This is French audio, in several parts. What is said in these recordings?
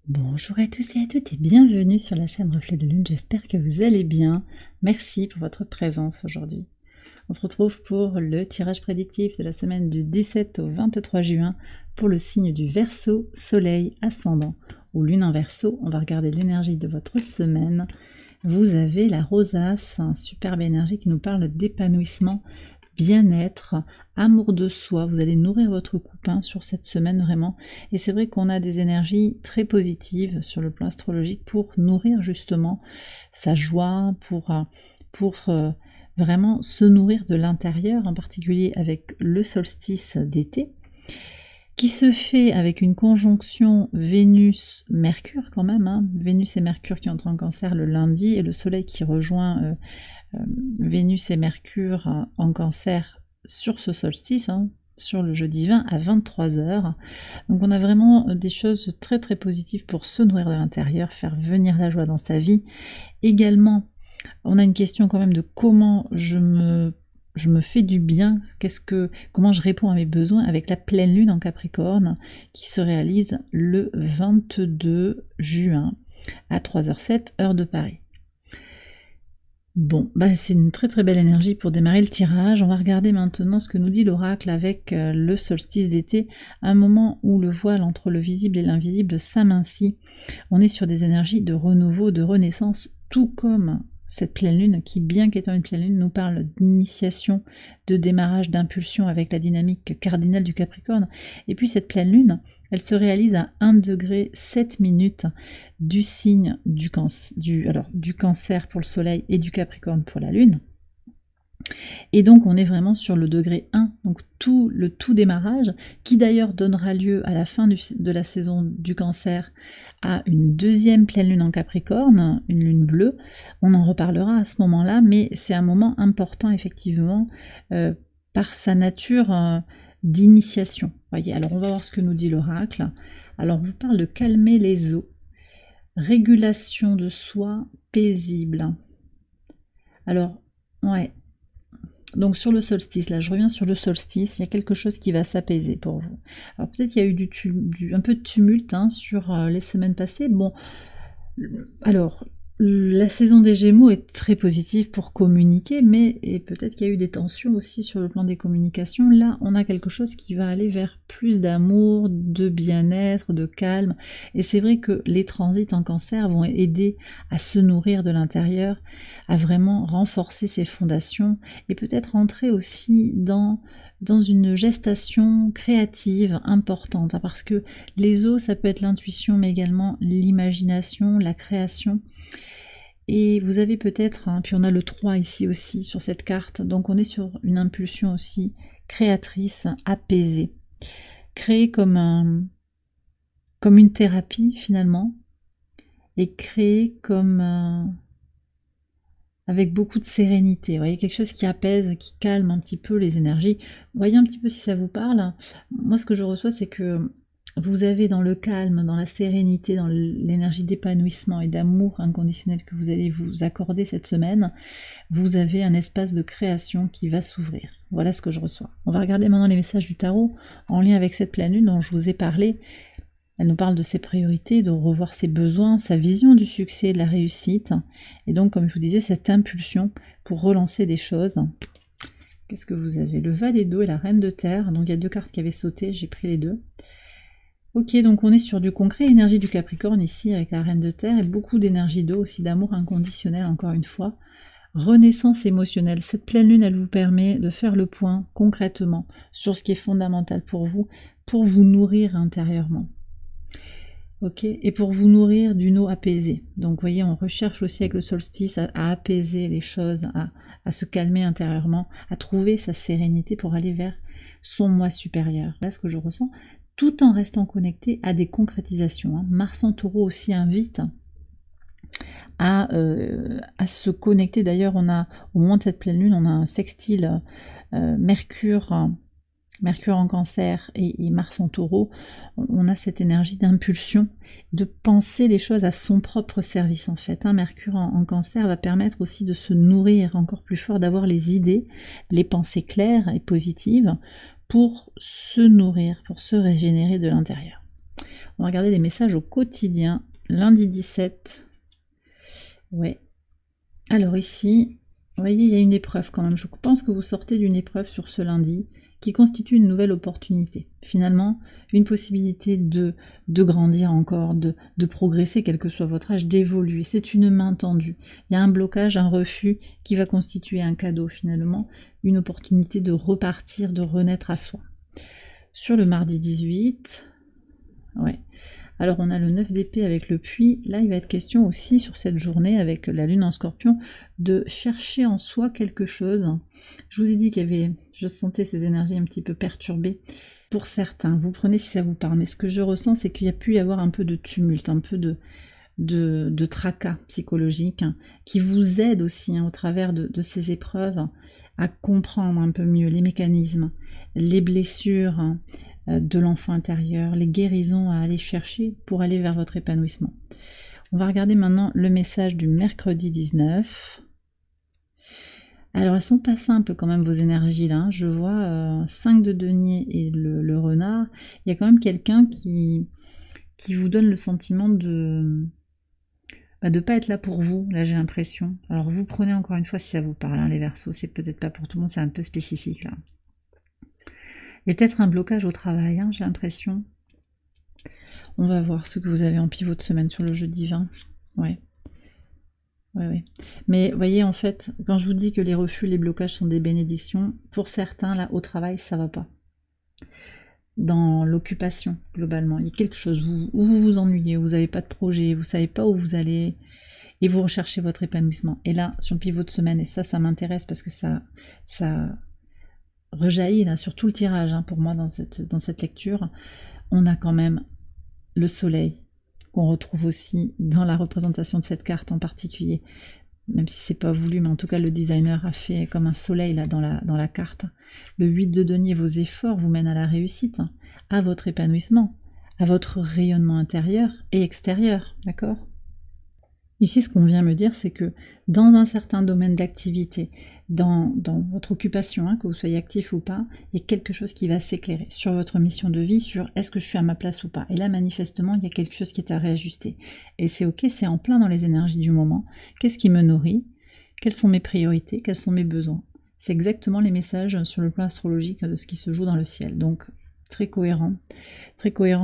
Bonjour à tous et à toutes et bienvenue sur la chaîne Reflet de Lune, j'espère que vous allez bien. Merci pour votre présence aujourd'hui. On se retrouve pour le tirage prédictif de la semaine du 17 au 23 juin pour le signe du Verseau, Soleil, Ascendant ou Lune en Verseau. On va regarder l'énergie de votre semaine. Vous avez la rosace, une superbe énergie qui nous parle d'épanouissement, bien-être, amour de soi. Vous allez nourrir votre copain sur cette semaine vraiment. Et c'est vrai qu'on a des énergies très positives sur le plan astrologique pour nourrir justement sa joie, pour vraiment se nourrir de l'intérieur, en particulier avec le solstice d'été, qui se fait avec une conjonction Vénus-Mercure quand même, hein. Vénus et Mercure qui entrent en Cancer le lundi et le Soleil qui rejoint Vénus et Mercure en Cancer sur ce solstice, hein, sur le jeudi 20 à 23h. Donc on a vraiment des choses très très positives pour se nourrir de l'intérieur, faire venir la joie dans sa vie. Également, on a une question quand même de comment je me fais du bien, comment je réponds à mes besoins avec la pleine lune en Capricorne qui se réalise le 22 juin à 3h07 heure de Paris. Bon, c'est une très très belle énergie pour démarrer le tirage. On va regarder maintenant ce que nous dit l'oracle avec le solstice d'été, un moment où le voile entre le visible et l'invisible s'amincit. On est sur des énergies de renouveau, de renaissance, tout comme cette pleine lune qui, bien qu'étant une pleine lune, nous parle d'initiation, de démarrage, d'impulsion avec la dynamique cardinale du Capricorne. Et puis cette pleine lune, elle se réalise à 1 degré 7 minutes du signe du Cancer pour le Soleil et du Capricorne pour la Lune. Et donc on est vraiment sur le degré 1, donc le tout démarrage, qui d'ailleurs donnera lieu à la fin de la saison du Cancer à une deuxième pleine lune en Capricorne, une lune bleue. On en reparlera à ce moment-là, mais c'est un moment important effectivement par sa nature d'initiation. Voyez, alors on va voir ce que nous dit l'oracle. Alors on vous parle de calmer les eaux, régulation de soi paisible. Alors, ouais. Donc sur le solstice, là je reviens sur le solstice, il y a quelque chose qui va s'apaiser pour vous. Alors peut-être il y a eu un peu de tumulte sur les semaines passées. Bon, alors la saison des Gémeaux est très positive pour communiquer, mais peut-être qu'il y a eu des tensions aussi sur le plan des communications. Là, on a quelque chose qui va aller vers plus d'amour, de bien-être, de calme. Et c'est vrai que les transits en Cancer vont aider à se nourrir de l'intérieur, à vraiment renforcer ses fondations et peut-être entrer aussi dans une gestation créative importante, parce que les eaux, ça peut être l'intuition, mais également l'imagination, la création. Et vous avez peut-être, puis on a le 3 ici aussi sur cette carte, donc on est sur une impulsion aussi créatrice, apaisée, créée comme une thérapie finalement, et créée comme avec beaucoup de sérénité. Vous voyez, quelque chose qui apaise, qui calme un petit peu les énergies. Voyez un petit peu si ça vous parle. Moi, ce que je reçois, c'est que vous avez dans le calme, dans la sérénité, dans l'énergie d'épanouissement et d'amour inconditionnel que vous allez vous accorder cette semaine, vous avez un espace de création qui va s'ouvrir. Voilà ce que je reçois. On va regarder maintenant les messages du tarot en lien avec cette pleine lune dont je vous ai parlé. Elle nous parle de ses priorités, de revoir ses besoins, sa vision du succès et de la réussite. Et donc, comme je vous disais, cette impulsion pour relancer des choses. Qu'est-ce que vous avez? Le valet d'eau et la reine de terre. Donc, il y a deux cartes qui avaient sauté, j'ai pris les deux. Ok, donc on est sur du concret, énergie du Capricorne ici avec la reine de terre et beaucoup d'énergie d'eau, aussi d'amour inconditionnel encore une fois. Renaissance émotionnelle. Cette pleine lune, elle vous permet de faire le point concrètement sur ce qui est fondamental pour vous nourrir intérieurement. Ok, et pour vous nourrir d'une eau apaisée. Donc vous voyez, on recherche aussi avec le solstice à apaiser les choses, à se calmer intérieurement, à trouver sa sérénité pour aller vers son moi supérieur. Voilà ce que je ressens, tout en restant connecté à des concrétisations. Mars en Taureau aussi invite à se connecter. D'ailleurs, on a au moment de cette pleine lune, on a un sextile Mercure en Cancer et Mars en Taureau. On a cette énergie d'impulsion, de penser les choses à son propre service en fait. Mercure en Cancer va permettre aussi de se nourrir encore plus fort, d'avoir les idées, les pensées claires et positives pour se nourrir, pour se régénérer de l'intérieur. On va regarder les messages au quotidien. Lundi 17. Ouais. Alors ici, vous voyez, il y a une épreuve quand même. Je pense que vous sortez d'une épreuve sur ce lundi qui constitue une nouvelle opportunité. Finalement, une possibilité de grandir encore, de progresser, quel que soit votre âge, d'évoluer. C'est une main tendue. Il y a un blocage, un refus qui va constituer un cadeau finalement, une opportunité de repartir, de renaître à soi. Sur le mardi 18, ouais. Alors on a le 9 d'épée avec le puits, là il va être question aussi sur cette journée avec la lune en scorpion de chercher en soi quelque chose. Je vous ai dit qu'il y avait, je sentais ces énergies un petit peu perturbées. Pour certains, vous prenez si ça vous parle, mais ce que je ressens c'est qu'il y a pu y avoir un peu de tumulte, un peu de tracas psychologiques qui vous aident aussi au travers de ces épreuves à comprendre un peu mieux les mécanismes, les blessures, de l'enfant intérieur, les guérisons à aller chercher pour aller vers votre épanouissement. On va regarder maintenant le message du mercredi 19. Alors elles sont pas simples quand même vos énergies là. Je vois 5 de denier et le renard. Il y a quand même quelqu'un qui vous donne le sentiment de ne pas être là pour vous, là j'ai l'impression. Alors vous prenez encore une fois si ça vous parle, hein, les Verseaux, c'est peut-être pas pour tout le monde, c'est un peu spécifique là. Il y a peut-être un blocage au travail, hein, j'ai l'impression. On va voir ce que vous avez en pivot de semaine sur le jeu divin. Ouais. Ouais. Mais vous voyez, en fait, quand je vous dis que les refus, les blocages sont des bénédictions, pour certains, là, au travail, ça va pas. Dans l'occupation, globalement. Il y a quelque chose où vous vous ennuyez, où vous n'avez pas de projet, vous ne savez pas où vous allez, et vous recherchez votre épanouissement. Et là, sur le pivot de semaine, et ça m'intéresse parce que ça rejaillit là, sur tout le tirage, hein, pour moi, dans cette lecture, on a quand même le soleil, qu'on retrouve aussi dans la représentation de cette carte en particulier, même si c'est pas voulu, mais en tout cas le designer a fait comme un soleil là dans la carte. Le 8 de denier, vos efforts vous mènent à la réussite, à votre épanouissement, à votre rayonnement intérieur et extérieur, d'accord ? Ici, ce qu'on vient me dire, c'est que dans un certain domaine d'activité, dans votre occupation, hein, que vous soyez actif ou pas, il y a quelque chose qui va s'éclairer sur votre mission de vie, sur est-ce que je suis à ma place ou pas. Et là, manifestement, il y a quelque chose qui est à réajuster. Et c'est ok, c'est en plein dans les énergies du moment. Qu'est-ce qui me nourrit? Quelles sont mes priorités? Quels sont mes besoins? C'est exactement les messages sur le plan astrologique de ce qui se joue dans le ciel. Donc, très cohérent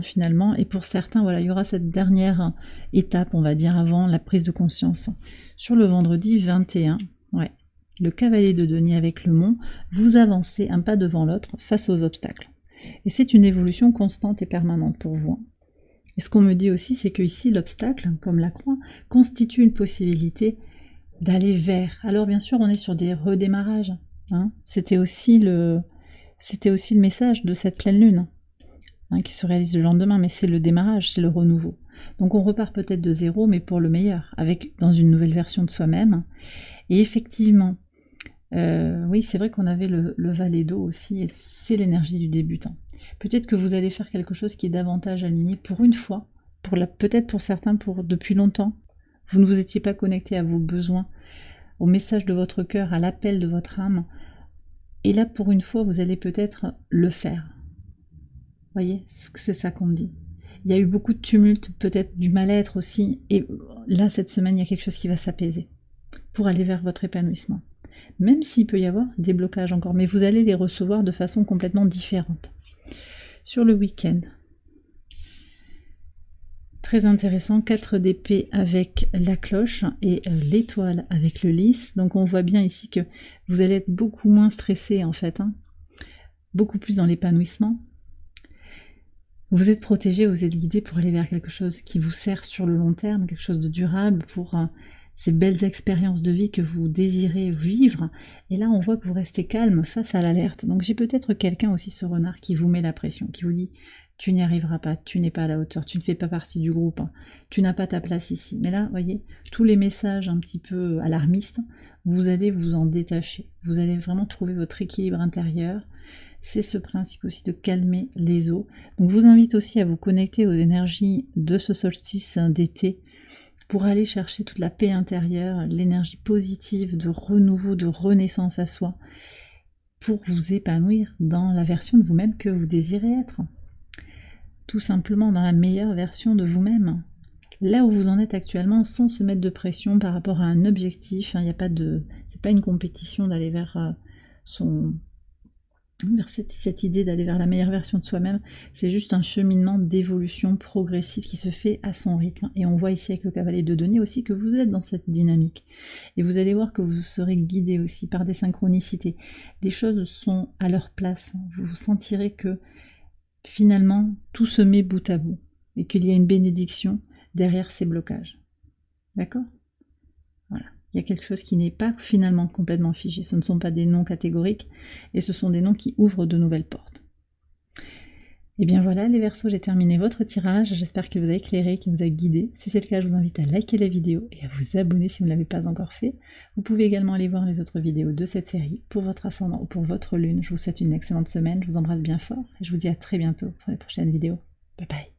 finalement, et pour certains, voilà, il y aura cette dernière étape, on va dire, avant la prise de conscience. Sur le vendredi 21, ouais, le cavalier de denier avec le mont, vous avancez un pas devant l'autre face aux obstacles. Et c'est une évolution constante et permanente pour vous. Et ce qu'on me dit aussi, c'est que ici, l'obstacle, comme la croix, constitue une possibilité d'aller vers. Alors bien sûr, on est sur des redémarrages, hein. C'était aussi le message de cette pleine lune, hein, qui se réalise le lendemain, mais c'est le démarrage, c'est le renouveau. Donc on repart peut-être de zéro, mais pour le meilleur, dans une nouvelle version de soi-même. Et effectivement, oui, c'est vrai qu'on avait le valet d'eau aussi, et c'est l'énergie du débutant. Peut-être que vous allez faire quelque chose qui est davantage aligné pour une fois, peut-être pour certains depuis longtemps. Vous ne vous étiez pas connecté à vos besoins, au message de votre cœur, à l'appel de votre âme. Et là, pour une fois, vous allez peut-être le faire. Vous voyez, c'est ça qu'on me dit. Il y a eu beaucoup de tumulte, peut-être du mal-être aussi. Et là, cette semaine, il y a quelque chose qui va s'apaiser pour aller vers votre épanouissement. Même s'il peut y avoir des blocages encore, mais vous allez les recevoir de façon complètement différente. Sur le week-end, très intéressant, 4 d'épée avec la cloche et l'étoile avec le lys. Donc on voit bien ici que vous allez être beaucoup moins stressé en fait, hein, beaucoup plus dans l'épanouissement. Vous êtes protégé, vous êtes guidé pour aller vers quelque chose qui vous sert sur le long terme, quelque chose de durable pour ces belles expériences de vie que vous désirez vivre. Et là, on voit que vous restez calme face à l'alerte. Donc j'ai peut-être quelqu'un aussi, ce renard, qui vous met la pression, qui vous dit « tu n'y arriveras pas, tu n'es pas à la hauteur, tu ne fais pas partie du groupe, hein, tu n'as pas ta place ici ». Mais là, vous voyez, tous les messages un petit peu alarmistes, vous allez vous en détacher. Vous allez vraiment trouver votre équilibre intérieur. C'est ce principe aussi de calmer les eaux. Donc je vous invite aussi à vous connecter aux énergies de ce solstice d'été pour aller chercher toute la paix intérieure, l'énergie positive de renouveau, de renaissance à soi, pour vous épanouir dans la version de vous-même que vous désirez être. tout simplement dans la meilleure version de vous-même. Là où vous en êtes actuellement, sans se mettre de pression par rapport à un objectif, il n'y a pas de, c'est pas une compétition d'aller vers cette idée d'aller vers la meilleure version de soi-même, c'est juste un cheminement d'évolution progressive qui se fait à son rythme. Et on voit ici avec le cavalier de denier aussi que vous êtes dans cette dynamique. Et vous allez voir que vous serez guidé aussi par des synchronicités. Les choses sont à leur place. Vous sentirez que finalement tout se met bout à bout et qu'il y a une bénédiction derrière ces blocages. D'accord ? Voilà. Il y a quelque chose qui n'est pas finalement complètement figé. Ce ne sont pas des noms catégoriques et ce sont des noms qui ouvrent de nouvelles portes. Et bien voilà les Verseaux, j'ai terminé votre tirage. J'espère qu'il vous a éclairé, qu'il vous a guidé. Si c'est le cas, je vous invite à liker la vidéo et à vous abonner si vous ne l'avez pas encore fait. Vous pouvez également aller voir les autres vidéos de cette série pour votre ascendant ou pour votre lune. Je vous souhaite une excellente semaine. Je vous embrasse bien fort et je vous dis à très bientôt pour les prochaines vidéos. Bye bye.